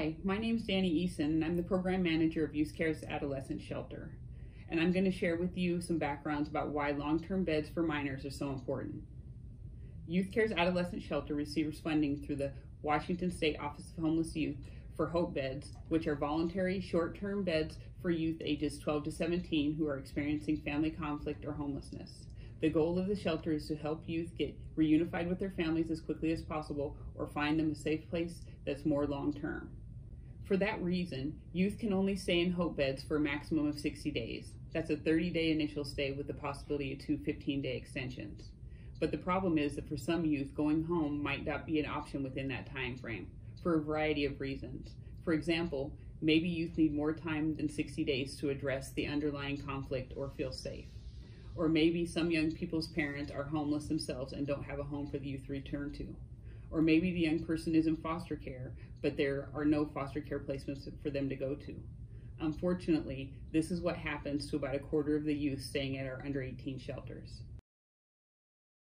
Hi, my name is Danee and I'm the Program Manager of YouthCare's Adolescent Shelter. And I'm going to share with you some backgrounds about why long-term beds for minors are so important. YouthCare's Adolescent Shelter receives funding through the Washington State Office of Homeless Youth for HOPE beds, which are voluntary short-term beds for youth ages 12 to 17 who are experiencing family conflict or homelessness. The goal of the shelter is to help youth get reunified with their families as quickly as possible or find them a safe place that's more long-term. For that reason, youth can only stay in HOPE beds for a maximum of 60 days. That's a 30-day initial stay with the possibility of 2 15-day extensions. But the problem is that for some youth, going home might not be an option within that time frame for a variety of reasons. For example, maybe youth need more time than 60 days to address the underlying conflict or feel safe. Or maybe some young people's parents are homeless themselves and don't have a home for the youth to return to. Or maybe the young person is in foster care, but there are no foster care placements for them to go to. Unfortunately, this is what happens to about a quarter of the youth staying at our under 18 shelters.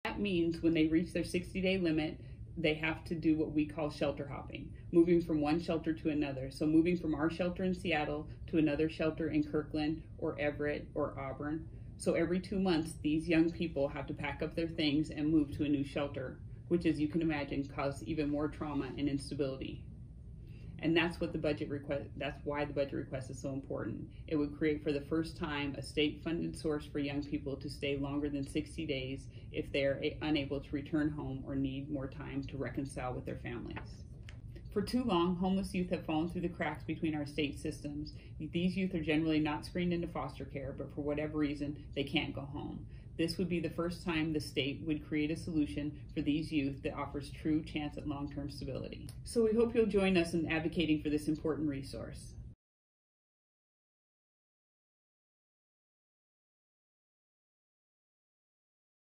That means when they reach their 60-day limit, they have to do what we call shelter hopping, moving from one shelter to another. So moving from our shelter in Seattle to another shelter in Kirkland or Everett or Auburn. So every 2 months, these young people have to pack up their things and move to a new shelter, which, as you can imagine, causes even more trauma and instability. And that's why the budget request is so important. It would create for the first time a state-funded source for young people to stay longer than 60 days if they're unable to return home or need more time to reconcile with their families. For too long, homeless youth have fallen through the cracks between our state systems. These youth are generally not screened into foster care, but for whatever reason, they can't go home. This would be the first time the state would create a solution for these youth that offers true chance at long-term stability. So we hope you'll join us in advocating for this important resource.